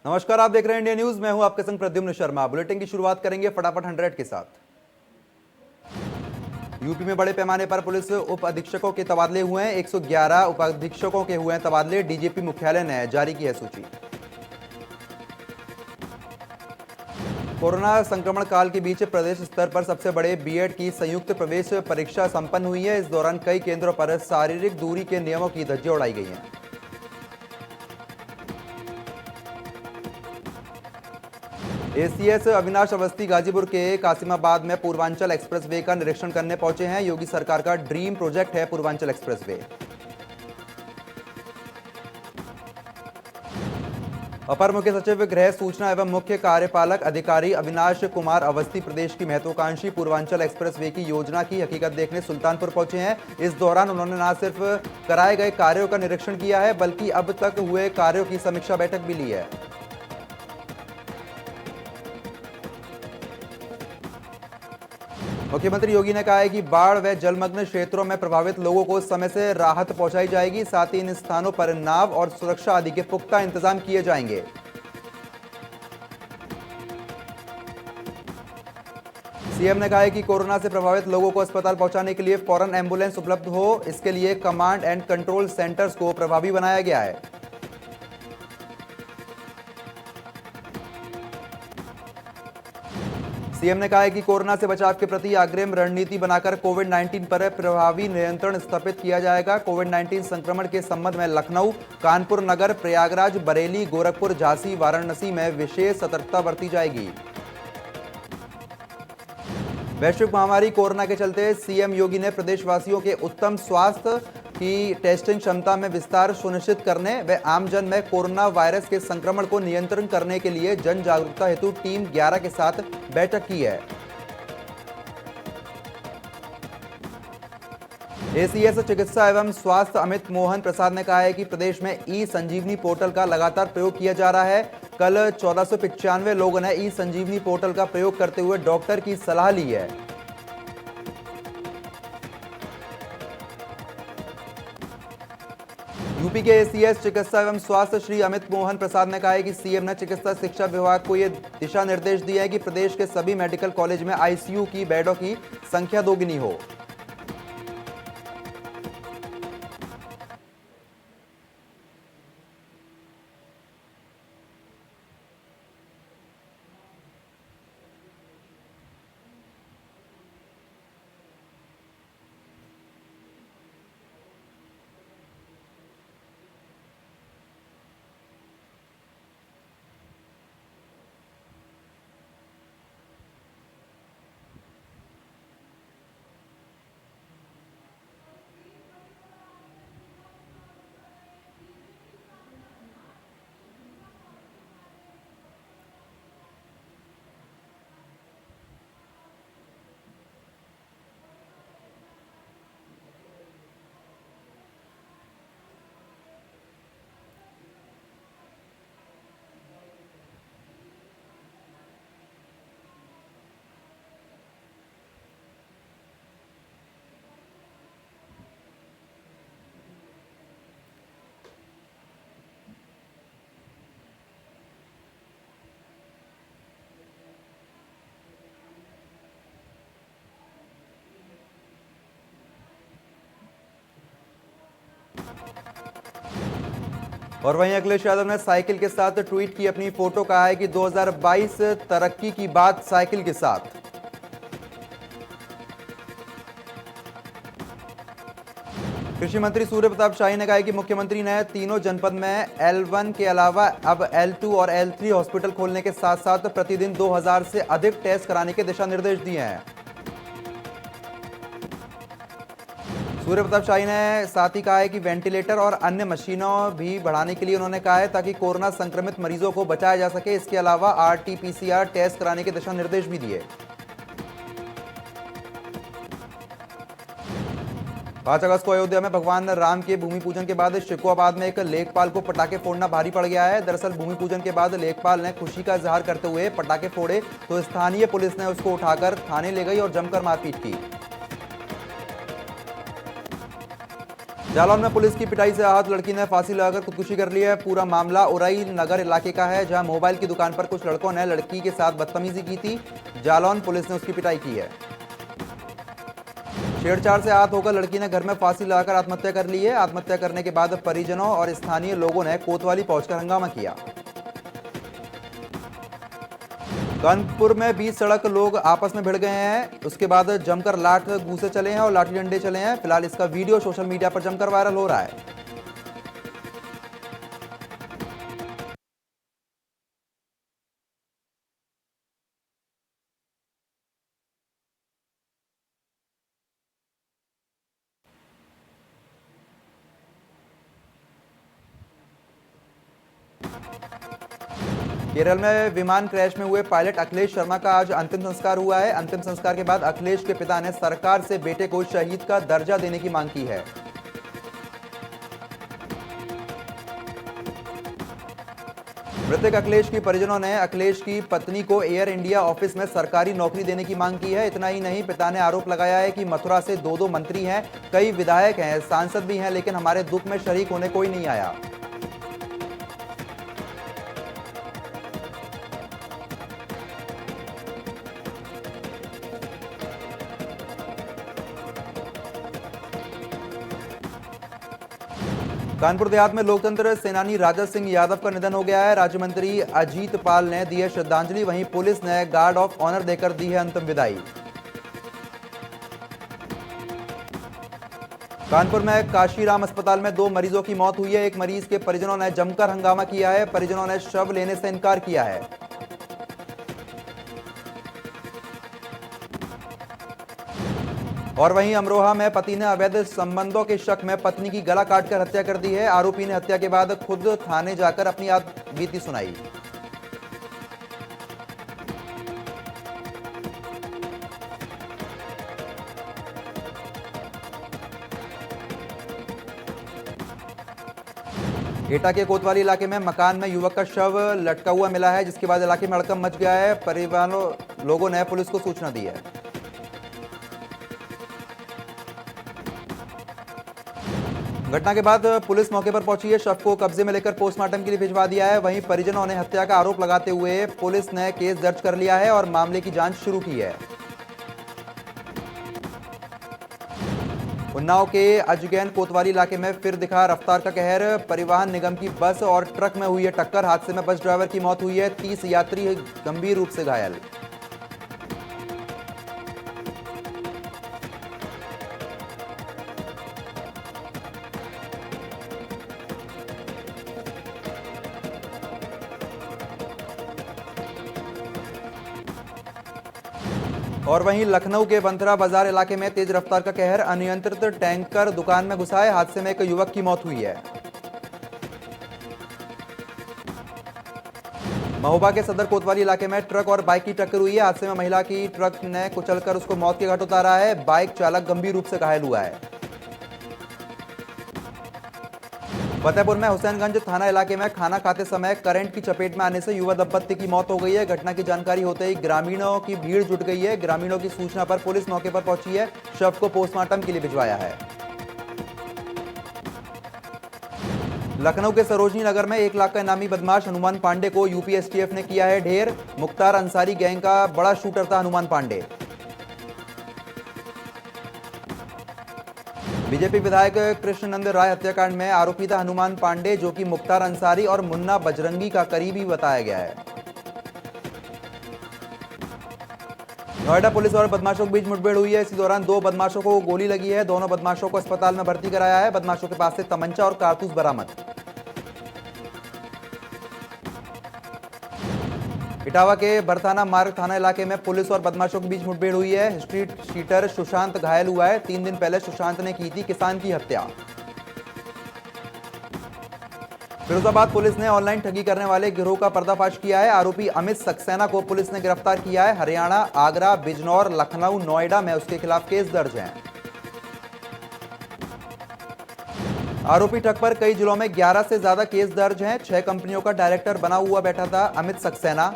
नमस्कार, आप देख रहे हैं इंडिया न्यूज। मैं हूं आपके संग प्रद्युम्न शर्मा। बुलेटिन की शुरुआत करेंगे फटाफट 100 के साथ। यूपी में बड़े पैमाने पर पुलिस उप अधीक्षकों के तबादले हुए हैं। 111 उप अधीक्षकों के हुए हैं तबादले। डीजीपी मुख्यालय ने जारी की है सूची। कोरोना संक्रमण काल के बीच प्रदेश स्तर पर सबसे बड़े बीएड की संयुक्त प्रवेश परीक्षा संपन्न हुई है। इस दौरान कई केंद्रों पर शारीरिक दूरी के नियमों की धज्जियां उड़ाई गई हैं। एसीएस अविनाश अवस्थी गाजीपुर के कासिमाबाद में पूर्वांचल एक्सप्रेसवे का निरीक्षण करने पहुंचे हैं। योगी सरकार का ड्रीम प्रोजेक्ट है पूर्वांचल एक्सप्रेसवे। अपर मुख्य सचिव गृह सूचना एवं मुख्य कार्यपालक अधिकारी अविनाश कुमार अवस्थी प्रदेश की महत्वाकांक्षी पूर्वांचल एक्सप्रेसवे की योजना की हकीकत देखने सुल्तानपुर पहुंचे हैं। इस दौरान उन्होंने न सिर्फ कराए गए कार्यों का निरीक्षण किया है, बल्कि अब तक हुए कार्यों की समीक्षा बैठक भी ली है। मुख्यमंत्री योगी ने कहा है कि बाढ़ व जलमग्न क्षेत्रों में प्रभावित लोगों को समय से राहत पहुंचाई जाएगी। साथ ही इन स्थानों पर नाव और सुरक्षा आदि के पुख्ता इंतजाम किए जाएंगे। सीएम ने कहा है कि कोरोना से प्रभावित लोगों को अस्पताल पहुंचाने के लिए फौरन एम्बुलेंस उपलब्ध हो, इसके लिए कमांड एंड कंट्रोल सेंटर्स को प्रभावी बनाया गया है। सीएम ने कहा है कि कोरोना से बचाव के प्रति अग्रिम रणनीति बनाकर कोविड-19 पर प्रभावी नियंत्रण स्थापित किया जाएगा। कोविड-19 संक्रमण के संबंध में लखनऊ, कानपुर नगर, प्रयागराज, बरेली, गोरखपुर, झांसी, वाराणसी में विशेष सतर्कता बरती जाएगी। वैश्विक महामारी कोरोना के चलते सीएम योगी ने प्रदेशवासियों के उत्तम स्वास्थ्य की टेस्टिंग क्षमता में विस्तार सुनिश्चित करने व आमजन में कोरोना वायरस के संक्रमण को नियंत्रण करने के लिए जन जागरूकता हेतु टीम 11 के साथ बैठक की है। एसीएस चिकित्सा एवं स्वास्थ्य अमित मोहन प्रसाद ने कहा है कि प्रदेश में ई संजीवनी पोर्टल का लगातार प्रयोग किया जा रहा है। कल 1495 लोगों ने ई संजीवनी पोर्टल का प्रयोग करते हुए डॉक्टर की सलाह ली है। यूपी के एसीएस चिकित्सा एवं स्वास्थ्य श्री अमित मोहन प्रसाद ने कहा है कि सीएम ने चिकित्सा शिक्षा विभाग को यह दिशा निर्देश दिया है कि प्रदेश के सभी मेडिकल कॉलेज में आईसीयू की बेडों की संख्या दोगुनी हो। और वहीं अखिलेश यादव ने साइकिल के साथ ट्वीट की अपनी फोटो। कहा है कि 2022 तरक्की की बात साइकिल के साथ। कृषि मंत्री सूर्य प्रताप शाही ने कहा है कि मुख्यमंत्री ने तीनों जनपद में L1 के अलावा अब L2 और L3 हॉस्पिटल खोलने के साथ साथ प्रतिदिन 2000 से अधिक टेस्ट कराने के दिशा निर्देश दिए हैं। सूर्य प्रताप शाही ने साथ ही कहा है कि वेंटिलेटर और अन्य मशीनों भी बढ़ाने के लिए उन्होंने कहा है ताकि कोरोना संक्रमित मरीजों को बचाया जा सके। इसके अलावा RT-PCR टेस्ट कराने के दिशा निर्देश भी दिए। 5 अगस्त को अयोध्या में भगवान राम के भूमि पूजन के बाद शिकोहाबाद में एक लेखपाल को पटाखे फोड़ना भारी पड़ गया है। दरअसल भूमि पूजन के बाद लेखपाल ने खुशी का इजहार करते हुए पटाखे फोड़े तो स्थानीय पुलिस ने उसको उठाकर थाने ले गई और जमकर मारपीट की। जालौन में पुलिस की पिटाई से आहत लड़की ने फांसी लगाकर खुदकुशी कर ली है। पूरा मामला उरई नगर इलाके का है, जहां मोबाइल की दुकान पर कुछ लड़कों ने लड़की के साथ बदतमीजी की थी। जालौन पुलिस ने उसकी पिटाई की है। छेड़छाड़ से आहत होकर लड़की ने घर में फांसी लगाकर आत्महत्या कर ली है। आत्महत्या करने के बाद परिजनों और स्थानीय लोगों ने कोतवाली पहुंचकर हंगामा किया। कानपुर में 20 सड़क लोग आपस में भिड़ गए हैं। उसके बाद जमकर लाठ घूंसे चले हैं और लाठी डंडे चले हैं। फिलहाल इसका वीडियो सोशल मीडिया पर जमकर वायरल हो रहा है। केरल में विमान क्रैश में हुए पायलट अखिलेश शर्मा का आज अंतिम संस्कार हुआ है। अंतिम संस्कार के बाद अखिलेश के पिता ने सरकार से बेटे को शहीद का दर्जा देने की मांग की है। मृतक अखिलेश की परिजनों ने अखिलेश की पत्नी को एयर इंडिया ऑफिस में सरकारी नौकरी देने की मांग की है। इतना ही नहीं, पिता ने आरोप लगाया है कि मथुरा से दो मंत्री हैं, कई विधायक हैं, सांसद भी हैं, लेकिन हमारे दुख में शरीक होने कोई नहीं आया। कानपुर देहात में लोकतंत्र सेनानी राजा सिंह यादव का निधन हो गया है। राज्य मंत्री अजीत पाल ने दी है श्रद्धांजलि, वहीं पुलिस ने गार्ड ऑफ ऑनर देकर दी है अंतिम विदाई। कानपुर में काशीराम अस्पताल में 2 मरीजों की मौत हुई है। एक मरीज के परिजनों ने जमकर हंगामा किया है। परिजनों ने शव लेने से इनकार किया है। और वहीं अमरोहा में पति ने अवैध संबंधों के शक में पत्नी की गला काटकर हत्या कर दी है। आरोपी ने हत्या के बाद खुद थाने जाकर अपनी बीती सुनाई। एटा के कोतवाली इलाके में मकान में युवक का शव लटका हुआ मिला है, जिसके बाद इलाके में हड़कंप मच गया है। परिवारों लोगों ने पुलिस को सूचना दी है। घटना के बाद पुलिस मौके पर पहुंची है। शव को कब्जे में लेकर पोस्टमार्टम के लिए भिजवा दिया है। वहीं परिजनों ने हत्या का आरोप लगाते हुए पुलिस ने केस दर्ज कर लिया है और मामले की जांच शुरू की है। उन्नाव के अजगैन कोतवाली इलाके में फिर दिखा रफ्तार का कहर। परिवहन निगम की बस और ट्रक में हुई है टक्कर। हादसे में बस ड्राइवर की मौत हुई है, 30 यात्री गंभीर रूप से घायल। और वहीं लखनऊ के बंथरा बाजार इलाके में तेज रफ्तार का कहर। अनियंत्रित टैंकर दुकान में घुसा है। हादसे में एक युवक की मौत हुई है। महोबा के सदर कोतवाली इलाके में ट्रक और बाइक की टक्कर हुई है। हादसे में महिला की ट्रक ने कुचलकर उसको मौत के घाट उतारा है। बाइक चालक गंभीर रूप से घायल हुआ है। फतेहपुर में हुसैनगंज थाना इलाके में खाना खाते समय करंट की चपेट में आने से युवा दंपत्ति की मौत हो गई है। घटना की जानकारी होते ही ग्रामीणों की भीड़ जुट गई है। ग्रामीणों की सूचना पर पुलिस मौके पर पहुंची है। शव को पोस्टमार्टम के लिए भिजवाया है। लखनऊ के सरोजनी नगर में 1 लाख का इनामी बदमाश हनुमान पांडे को यूपी एसटीएफ ने किया है ढेर। मुख्तार अंसारी गैंग का बड़ा शूटर था हनुमान पांडे। बीजेपी विधायक कृष्णनंद राय हत्याकांड में आरोपी था हनुमान पांडे, जो कि मुख्तार अंसारी और मुन्ना बजरंगी का करीबी बताया गया है। नोएडा पुलिस और बदमाशों के बीच मुठभेड़ हुई है। इसी दौरान 2 बदमाशों को गोली लगी है। दोनों बदमाशों को अस्पताल में भर्ती कराया है। बदमाशों के पास से तमंचा और कारतूस बरामद। इटावा के बरथाना मार्ग थाना इलाके में पुलिस और बदमाशों के बीच मुठभेड़ हुई है। स्ट्रीट शीटर सुशांत घायल हुआ है। 3 दिन पहले सुशांत ने की थी किसान की हत्या। फिरोजाबाद पुलिस ने ऑनलाइन ठगी करने वाले गिरोह का पर्दाफाश किया है। आरोपी अमित सक्सेना को पुलिस ने गिरफ्तार किया है। हरियाणा, आगरा, बिजनौर, लखनऊ, नोएडा में उसके खिलाफ केस दर्ज हैं। आरोपी ठग पर कई जिलों में 11 से ज्यादा केस दर्ज हैं। 6 कंपनियों का डायरेक्टर बना हुआ बैठा था अमित सक्सेना।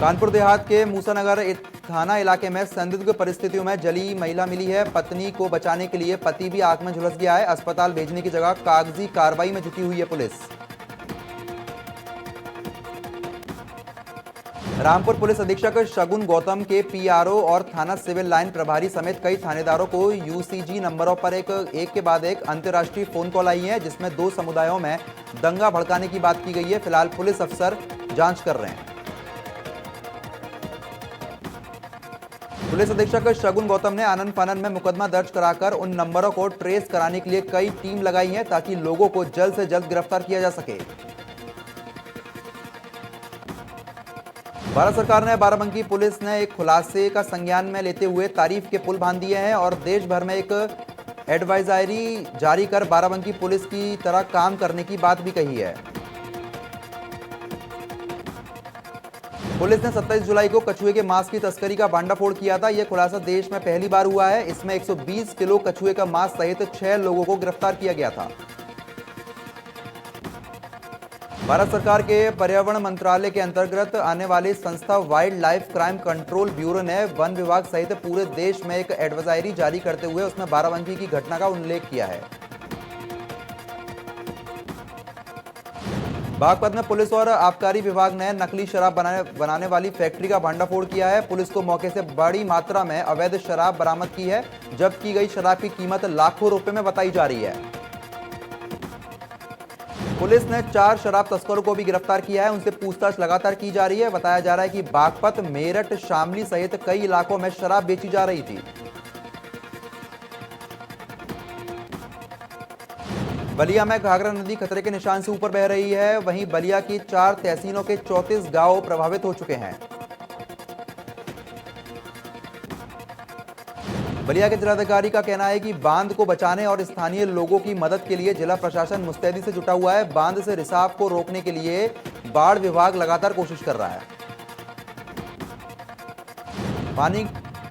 कानपुर देहात के मूसानगर थाना इलाके में संदिग्ध परिस्थितियों में जली महिला मिली है। पत्नी को बचाने के लिए पति भी आग में झुलस गया है। अस्पताल भेजने की जगह कागजी कार्रवाई में जुटी हुई है पुलिस। रामपुर पुलिस अधीक्षक शगुन गौतम के पीआरओ और थाना सिविल लाइन प्रभारी समेत कई थानेदारों को यूसीजी नंबरों पर एक के बाद एक अंतर्राष्ट्रीय फोन कॉल आई है, जिसमें 2 समुदायों में दंगा भड़काने की बात की गई है। फिलहाल पुलिस अफसर जांच कर रहे हैं। पुलिस अधीक्षक शगुन गौतम ने आनन फानन में मुकदमा दर्ज कराकर उन नंबरों को ट्रेस कराने के लिए कई टीम लगाई है, ताकि लोगों को जल्द से जल्द गिरफ्तार किया जा सके। भारत सरकार ने बाराबंकी पुलिस ने एक खुलासे का संज्ञान में लेते हुए तारीफ के पुल बांध दिए हैं और देश भर में एक एडवाइजरी जारी कर बाराबंकी पुलिस की तरह काम करने की बात भी कही है। पुलिस ने 27 जुलाई को कछुए के मांस की तस्करी का भांडाफोड़ किया था। यह खुलासा देश में पहली बार हुआ है। इसमें 120 किलो कछुए का मांस सहित 6 लोगों को गिरफ्तार किया गया था। भारत सरकार के पर्यावरण मंत्रालय के अंतर्गत आने वाली संस्था wild life crime control bureau ने वन विभाग सहित पूरे देश में एक एडवाइजरी जारी करते हुए उसमें बाराबंकी की घटना का उल्लेख किया है। बागपत में पुलिस और आबकारी विभाग ने नकली शराब बनाने वाली फैक्ट्री का भांडाफोड़ किया है। पुलिस को मौके से बड़ी मात्रा में अवैध शराब बरामद की है। जब्त की गई शराब की कीमत लाखों रुपए में बताई जा रही है। पुलिस ने 4 शराब तस्करों को भी गिरफ्तार किया है। उनसे पूछताछ लगातार की जा रही है। बताया जा रहा है कि बागपत, मेरठ, शामली सहित कई इलाकों में शराब बेची जा रही थी। बलिया में घाघरा नदी खतरे के निशान से ऊपर बह रही है। वहीं बलिया की 4 तहसीलों के 34 गांव प्रभावित हो चुके हैं। बलिया के जिलाधिकारी का कहना है कि बांध को बचाने और स्थानीय लोगों की मदद के लिए जिला प्रशासन मुस्तैदी से जुटा हुआ है। बांध से रिसाव को रोकने के लिए बाढ़ विभाग लगातार कोशिश कर रहा है।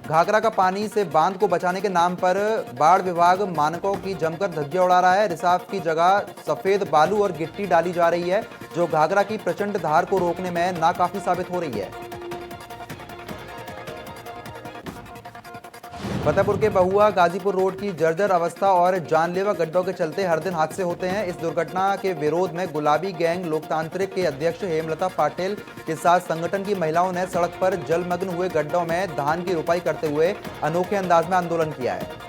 घाघरा का पानी से बांध को बचाने के नाम पर बाढ़ विभाग मानकों की जमकर धज्जियां उड़ा रहा है। रिसाव की जगह सफेद बालू और गिट्टी डाली जा रही है, जो घाघरा की प्रचंड धार को रोकने में नाकाफी साबित हो रही है। फतेहपुर के बहुआ गाजीपुर रोड की जर्जर अवस्था और जानलेवा गड्ढों के चलते हर दिन हादसे होते हैं। इस दुर्घटना के विरोध में गुलाबी गैंग लोकतांत्रिक के अध्यक्ष हेमलता पटेल के साथ संगठन की महिलाओं ने सड़क पर जलमग्न हुए गड्ढों में धान की रुपाई करते हुए अनोखे अंदाज में आंदोलन किया है।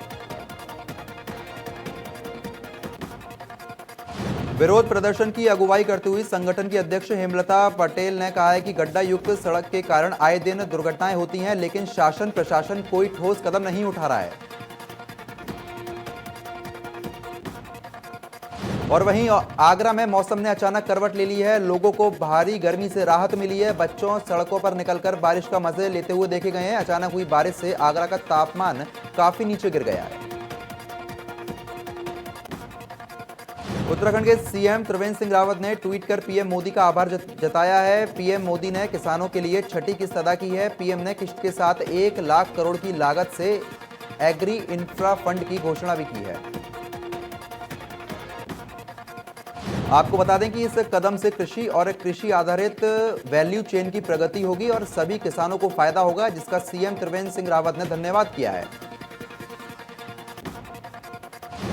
विरोध प्रदर्शन की अगुवाई करते हुए संगठन की अध्यक्ष हेमलता पटेल ने कहा है कि गड्ढा युक्त सड़क के कारण आए दिन दुर्घटनाएं होती हैं, लेकिन शासन प्रशासन कोई ठोस कदम नहीं उठा रहा है। और वहीं आगरा में मौसम ने अचानक करवट ले ली है। लोगों को भारी गर्मी से राहत मिली है। बच्चों सड़कों पर निकलकर बारिश का मजे लेते हुए देखे गए हैं। अचानक हुई बारिश से आगरा का तापमान काफी नीचे गिर गया है। उत्तराखंड के सीएम त्रिवेंद्र सिंह रावत ने ट्वीट कर पीएम मोदी का आभार जताया है। पीएम मोदी ने किसानों के लिए छठी किस्त अदा की है। पीएम ने किस्त के साथ 1 लाख करोड़ की लागत से एग्री इंफ्रा फंड की घोषणा भी की है। आपको बता दें कि इस कदम से कृषि और कृषि आधारित वैल्यू चेन की प्रगति होगी और सभी किसानों को फायदा होगा, जिसका सीएम त्रिवेंद्र सिंह रावत ने धन्यवाद किया है।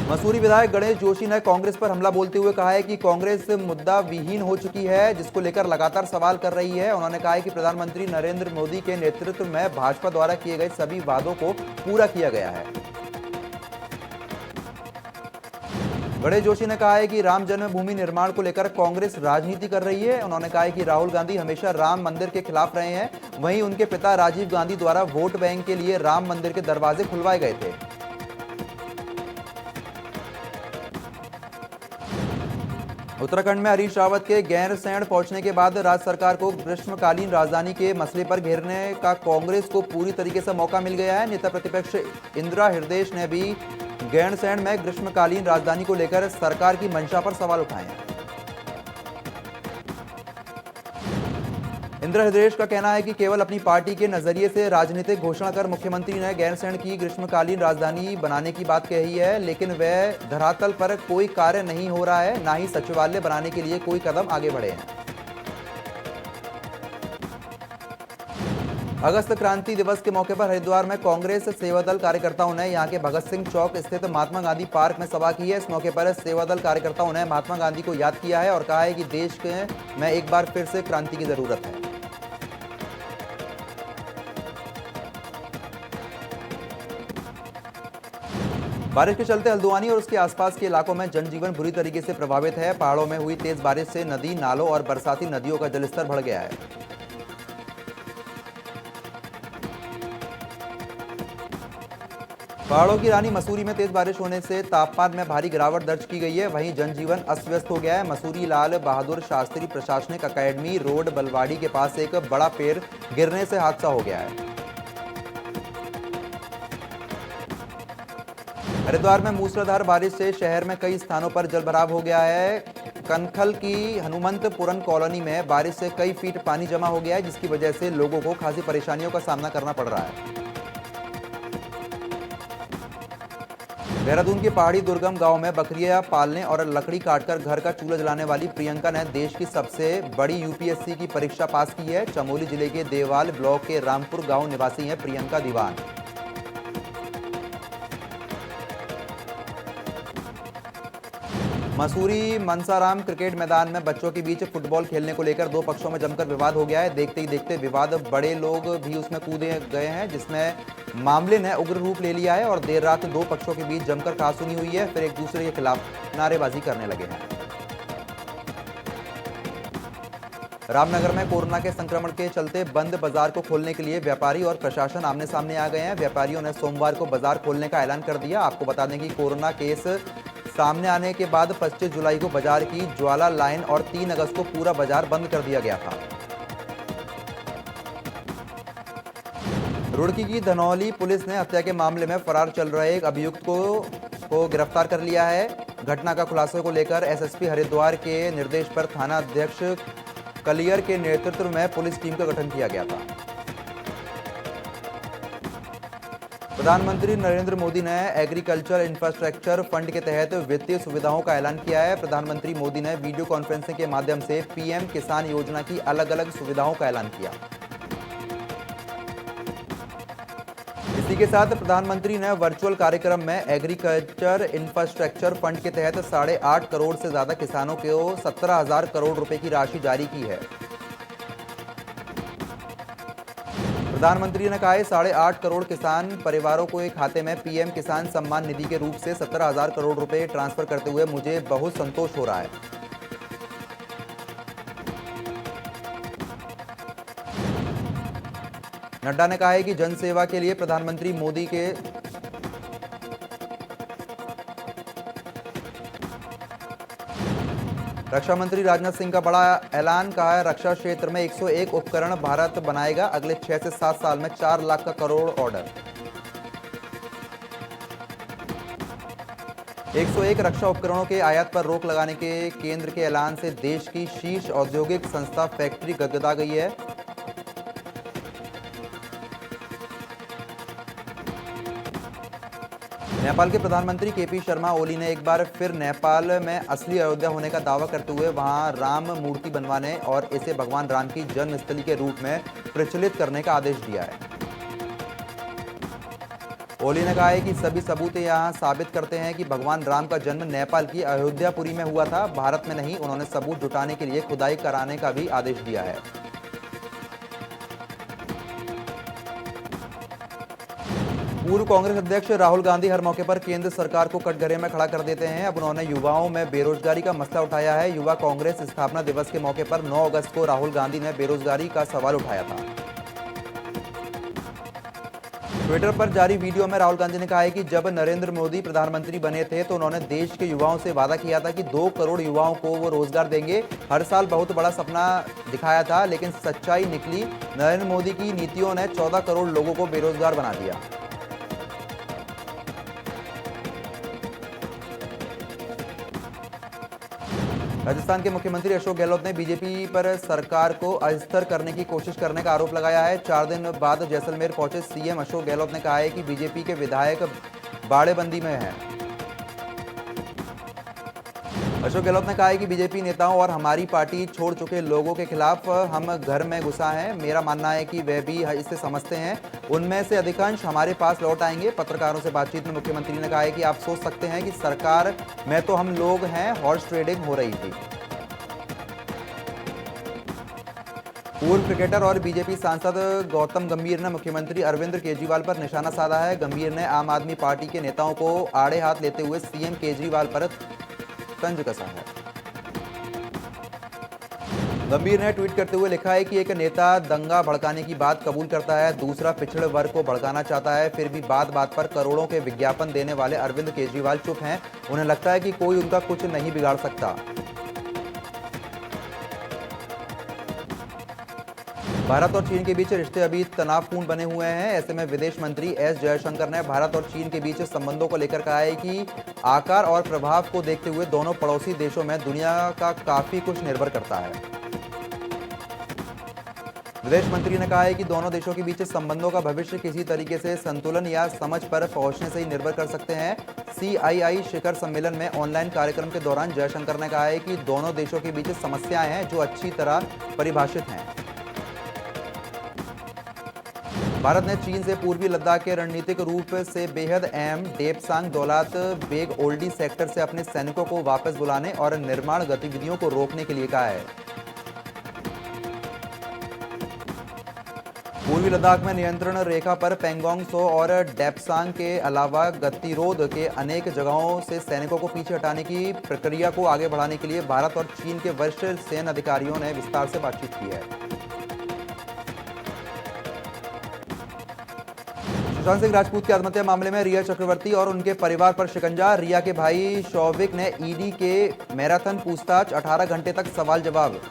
मसूरी विधायक गणेश जोशी ने कांग्रेस पर हमला बोलते हुए कहा है कि कांग्रेस मुद्दा विहीन हो चुकी है, जिसको लेकर लगातार सवाल कर रही है। उन्होंने कहा है कि प्रधानमंत्री नरेंद्र मोदी के नेतृत्व में भाजपा द्वारा किए गए सभी वादों को पूरा किया गया है। गणेश जोशी ने कहा है कि राम जन्मभूमि निर्माण को लेकर कांग्रेस राजनीति कर रही है। उन्होंने कहा है कि राहुल गांधी हमेशा राम मंदिर के खिलाफ रहे हैं। वहीं उनके पिता राजीव गांधी द्वारा वोट बैंक के लिए राम मंदिर के दरवाजे खुलवाए गए थे। उत्तराखंड में हरीश रावत के गैरसैंण पहुंचने के बाद राज्य सरकार को ग्रीष्मकालीन राजधानी के मसले पर घेरने का कांग्रेस को पूरी तरीके से मौका मिल गया है। नेता प्रतिपक्ष इंदिरा हृदयेश ने भी गैरसैंण में ग्रीष्मकालीन राजधानी को लेकर सरकार की मंशा पर सवाल उठाए हैं। इंदिरा हृदयेश का कहना है कि केवल अपनी पार्टी के नजरिए से राजनीतिक घोषणा कर मुख्यमंत्री ने गैरसैंण की ग्रीष्मकालीन राजधानी बनाने की बात कही है, लेकिन वह धरातल पर कोई कार्य नहीं हो रहा है, ना ही सचिवालय बनाने के लिए कोई कदम आगे बढ़े हैं। अगस्त क्रांति दिवस के मौके पर हरिद्वार में कांग्रेस सेवादल कार्यकर्ताओं ने यहां के भगत सिंह चौक स्थित महात्मा गांधी पार्क में सभा की है। इस मौके पर सेवादल कार्यकर्ताओं ने महात्मा गांधी को याद किया है और कहा है कि देश में एक बार फिर से क्रांति की जरूरत है। बारिश के चलते हल्द्वानी और उसके आसपास के इलाकों में जनजीवन बुरी तरीके से प्रभावित है। पहाड़ों में हुई तेज बारिश से नदी, नालों और बरसाती नदियों का जलस्तर बढ़ गया है। पहाड़ों की रानी मसूरी में तेज बारिश होने से तापमान में भारी गिरावट दर्ज की गई है। वहीं जनजीवन अस्त व्यस्त हो गया है। मसूरी लाल बहादुर शास्त्री प्रशासनिक अकेडमी रोड बलवाड़ी के पास एक बड़ा पेड़ गिरने से हादसा हो गया है। हरिद्वार में मूसलाधार बारिश से शहर में कई स्थानों पर जलभराव हो गया है। कनखल की हनुमंतपुरम कॉलोनी में बारिश से कई फीट पानी जमा हो गया है, जिसकी वजह से लोगों को खासी परेशानियों का सामना करना पड़ रहा है। देहरादून के पहाड़ी दुर्गम गांव में बकरियां पालने और लकड़ी काटकर घर का चूल्हा जलाने वाली प्रियंका ने देश की सबसे बड़ी यूपीएससी की परीक्षा पास की है। चमोली जिले के देवाल ब्लॉक के रामपुर गांव निवासी हैं प्रियंका दीवान। मसूरी मनसाराम क्रिकेट मैदान में बच्चों के बीच फुटबॉल खेलने को लेकर दो पक्षों में जमकर विवाद हो गया है। देखते ही देखते विवाद बड़े लोग भी उसमें कूदे गए हैं, जिसमें मामले ने उग्र रूप ले लिया है और देर रात दो पक्षों के बीच जमकर कहासुनी हुई है। फिर एक दूसरे के खिलाफ नारेबाजी करने लगे हैं। रामनगर में कोरोना के संक्रमण के चलते बंद बाजार को खोलने के लिए व्यापारी और प्रशासन आमने सामने आ गए हैं। व्यापारियों ने सोमवार को बाजार खोलने का ऐलान कर दिया। आपको बता दें कि कोरोना केस सामने आने के बाद 25 जुलाई को बाजार की ज्वाला लाइन और 3 अगस्त को पूरा बाजार बंद कर दिया गया था। रुड़की की धनौली पुलिस ने हत्या के मामले में फरार चल रहे एक अभियुक्त को गिरफ्तार कर लिया है। घटना का खुलासे को लेकर एसएसपी हरिद्वार के निर्देश पर थाना अध्यक्ष कलियर के नेतृत्व में पुलिस टीम का गठन किया गया था। प्रधानमंत्री नरेंद्र मोदी ने एग्रीकल्चर इंफ्रास्ट्रक्चर फंड के तहत वित्तीय सुविधाओं का ऐलान किया है। प्रधानमंत्री मोदी ने वीडियो कॉन्फ्रेंसिंग के माध्यम से पीएम किसान योजना की अलग अलग सुविधाओं का ऐलान किया। इसी के साथ प्रधानमंत्री ने वर्चुअल कार्यक्रम में एग्रीकल्चर इंफ्रास्ट्रक्चर फंड के तहत 8.5 करोड़ से ज्यादा किसानों को 17,000 करोड़ रुपए की राशि जारी की है। प्रधानमंत्री ने कहा है 8.5 करोड़ किसान परिवारों को एक खाते में पीएम किसान सम्मान निधि के रूप से 17,000 करोड़ रुपए ट्रांसफर करते हुए मुझे बहुत संतोष हो रहा है। नड्डा ने कहा है कि जनसेवा के लिए प्रधानमंत्री मोदी के रक्षा मंत्री राजनाथ सिंह का बड़ा ऐलान। कहा है रक्षा क्षेत्र में 101 उपकरण भारत बनाएगा। अगले 6 से 7 साल में 4 लाख का करोड़ ऑर्डर। 101 रक्षा उपकरणों के आयात पर रोक लगाने के केंद्र के ऐलान से देश की शीर्ष औद्योगिक संस्था फैक्ट्री गदगदा गई है। नेपाल के प्रधानमंत्री केपी शर्मा ओली ने एक बार फिर नेपाल में असली अयोध्या होने का दावा करते हुए वहां राम मूर्ति बनवाने और इसे भगवान राम की जन्मस्थली के रूप में प्रचलित करने का आदेश दिया है। ओली ने कहा है कि सभी सबूत यहां साबित करते हैं कि भगवान राम का जन्म नेपाल की अयोध्यापुरी में हुआ था, भारत में नहीं। उन्होंने सबूत जुटाने के लिए खुदाई कराने का भी आदेश दिया है। पूर्व कांग्रेस अध्यक्ष राहुल गांधी हर मौके पर केंद्र सरकार को कटघरे में खड़ा कर देते हैं। अब उन्होंने युवाओं में बेरोजगारी का मसला उठाया है। युवा कांग्रेस स्थापना दिवस के मौके पर 9 अगस्त को राहुल गांधी ने बेरोजगारी का सवाल उठाया था। ट्विटर पर जारी वीडियो में राहुल गांधी ने कहा है कि जब नरेंद्र मोदी प्रधानमंत्री बने थे तो उन्होंने देश के युवाओं से वादा किया था कि 2 करोड़ युवाओं को वो रोजगार देंगे। हर साल बहुत बड़ा सपना दिखाया था, लेकिन सच्चाई निकली। नरेंद्र मोदी की नीतियों ने 14 करोड़ लोगों को बेरोजगार बना दिया। राजस्थान के मुख्यमंत्री अशोक गहलोत ने बीजेपी पर सरकार को अस्थिर करने की कोशिश करने का आरोप लगाया है। 4 दिन बाद जैसलमेर पहुंचे सीएम अशोक गहलोत ने कहा है कि बीजेपी के विधायक बाड़ेबंदी में हैं। अशोक गहलोत ने कहा है कि बीजेपी नेताओं और हमारी पार्टी छोड़ चुके लोगों के खिलाफ हम घर में घुसा है। मेरा मानना है कि वे भी इसे समझते हैं। उनमें से अधिकांश हमारे पास लौट आएंगे। पत्रकारों से बातचीत में मुख्यमंत्री ने कहा है कि आप सोच सकते हैं कि सरकार में तो हम लोग हैं, हॉर्स ट्रेडिंग हो रही थी। पूर्व क्रिकेटर और बीजेपी सांसद गौतम गंभीर ने मुख्यमंत्री अरविंद केजरीवाल पर निशाना साधा है। गंभीर ने आम आदमी पार्टी के नेताओं को आड़े हाथ लेते हुए सीएम केजरीवाल पर तंज कसा है। गंभीर ने ट्वीट करते हुए लिखा है कि एक नेता दंगा भड़काने की बात कबूल करता है, दूसरा पिछड़े वर्ग को भड़काना चाहता है, फिर भी बात बात पर करोड़ों के विज्ञापन देने वाले अरविंद केजरीवाल चुप हैं। उन्हें लगता है कि कोई उनका कुछ नहीं बिगाड़ सकता। भारत और चीन के बीच रिश्ते अभी तनावपूर्ण बने हुए हैं। ऐसे में विदेश मंत्री एस जयशंकर ने भारत और चीन के बीच संबंधों को लेकर कहा है कि आकार और प्रभाव को देखते हुए दोनों पड़ोसी देशों में दुनिया का काफी कुछ निर्भर करता है। विदेश मंत्री ने कहा है कि दोनों देशों के बीच संबंधों का भविष्य किसी तरीके से संतुलन या समझ पर पहुंचने से ही निर्भर कर सकते हैं। CII शिखर सम्मेलन में ऑनलाइन कार्यक्रम के दौरान जयशंकर ने कहा है कि दोनों देशों के बीच समस्याएं हैं जो अच्छी तरह परिभाषित हैं। भारत ने चीन से पूर्वी लद्दाख के रणनीतिक रूप से बेहद अहम डेप्सांग दौलत बेग ओल्डी सेक्टर से अपने सैनिकों को वापस बुलाने और निर्माण गतिविधियों को रोकने के लिए कहा है। पूर्वी लद्दाख में नियंत्रण रेखा पर पेंगोंग सो और डेप्सांग के अलावा गतिरोध के अनेक जगहों से सैनिकों को पीछे हटाने की प्रक्रिया को आगे बढ़ाने के लिए भारत और चीन के वरिष्ठ सैन्य अधिकारियों ने विस्तार से बातचीत की है। सुशांत सिंह राजपूत के आत्महत्या मामले में रिया चक्रवर्ती और उनके परिवार पर शिकंजा। रिया के भाई शौविक ने ईडी के मैराथन पूछताछ, 18 घंटे तक सवाल जवाब।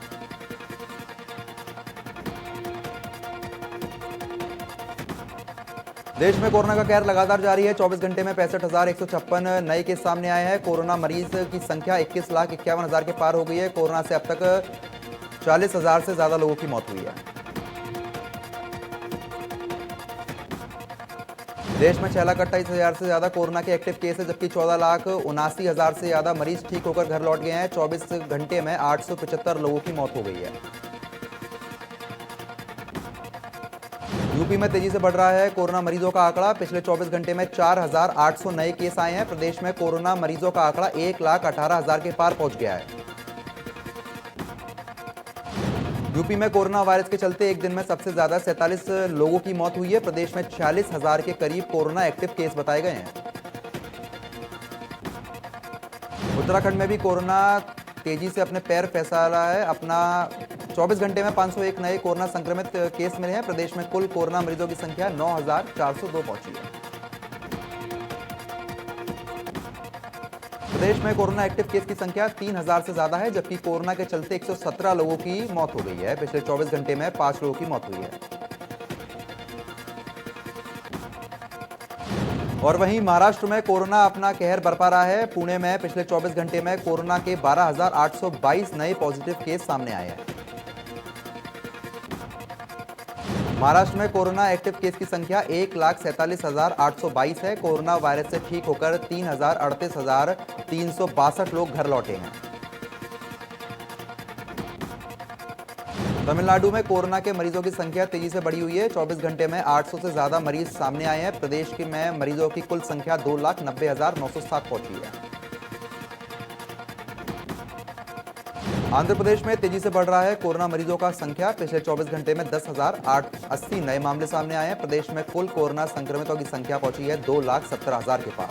देश में कोरोना का कहर लगातार जारी है। 24 घंटे में 65,156 नए केस सामने आए हैं। कोरोना मरीज की संख्या 21,51,000 के पार हो गई है। कोरोना से अब तक 40,000 से ज्यादा लोगों की मौत हुई है। देश में 6,28,000 से ज्यादा कोरोना के एक्टिव केस है, जबकि 14,79,000 से ज्यादा मरीज ठीक होकर घर लौट गए हैं। 24 घंटे में 875 लोगों की मौत हो गई है। यूपी में तेजी से बढ़ रहा है कोरोना मरीजों का आंकड़ा। पिछले 24 घंटे में 4,800 नए केस आए हैं। प्रदेश में कोरोना मरीजों का आंकड़ा 1,18,000 के पार पहुंच गया है। यूपी में कोरोना वायरस के चलते एक दिन में सबसे ज्यादा 47 लोगों की मौत हुई है। प्रदेश में 46,000 के करीब कोरोना एक्टिव केस बताए गए हैं। उत्तराखंड में भी कोरोना तेजी से अपने पैर फैला रहा है। अपना 24 घंटे में 501 नए कोरोना संक्रमित केस मिले हैं। प्रदेश में कुल कोरोना मरीजों की संख्या 9,402 पहुंची है। प्रदेश में कोरोना एक्टिव केस की संख्या 3,000 से ज्यादा है, जबकि कोरोना के चलते 117 लोगों की मौत हो गई है। पिछले 24 घंटे में 5 लोगों की मौत हुई है। और वहीं महाराष्ट्र में कोरोना अपना कहर बरपा रहा है। पुणे में पिछले 24 घंटे में कोरोना के 12,822 नए पॉजिटिव केस सामने आए हैं। महाराष्ट्र में कोरोना एक्टिव केस की संख्या 1,47,822 है। कोरोना वायरस से ठीक होकर 3,38,362 लोग घर लौटे हैं। तमिलनाडु में कोरोना के मरीजों की संख्या तेजी से बढ़ी हुई है। 24 घंटे में 800 से ज्यादा मरीज सामने आए हैं। प्रदेश में मरीजों की कुल संख्या 2,90,907 पहुंची है। आंध्र प्रदेश में तेजी से बढ़ रहा है कोरोना मरीजों का संख्या। पिछले 24 घंटे में 10,880 नए मामले सामने आए हैं। प्रदेश में कुल कोरोना संक्रमितों की संख्या पहुंची है 2,17,000 के पार।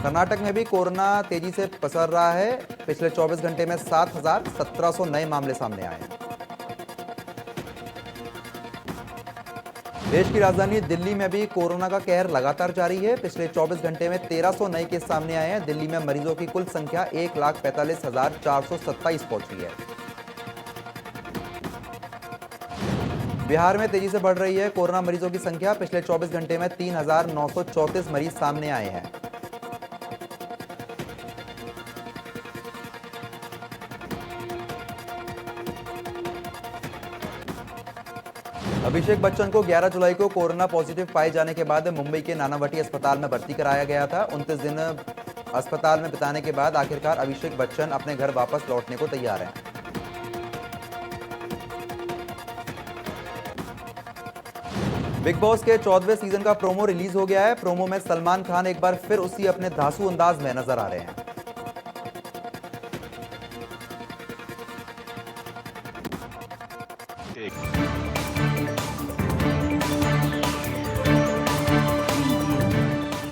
कर्नाटक में भी कोरोना तेजी से पसर रहा है। पिछले 24 घंटे में 7,1700 नए मामले सामने आए हैं। देश की राजधानी दिल्ली में भी कोरोना का कहर लगातार जारी है। पिछले 24 घंटे में 1,300 नए केस सामने आए हैं। दिल्ली में मरीजों की कुल संख्या 1,45,427 पहुंची है। बिहार में तेजी से बढ़ रही है कोरोना मरीजों की संख्या। पिछले 24 घंटे में 3,934 मरीज सामने आए हैं। अभिषेक बच्चन को 11 जुलाई को कोरोना पॉजिटिव पाए जाने के बाद मुंबई के नानावटी अस्पताल में भर्ती कराया गया था। 29 दिन अस्पताल में बिताने के बाद आखिरकार अभिषेक बच्चन अपने घर वापस लौटने को तैयार हैं। बिग बॉस के 14वें सीजन का प्रोमो रिलीज हो गया है। प्रोमो में सलमान खान एक बार फिर उसी अपने धांसू अंदाज में नजर आ रहे हैं। एक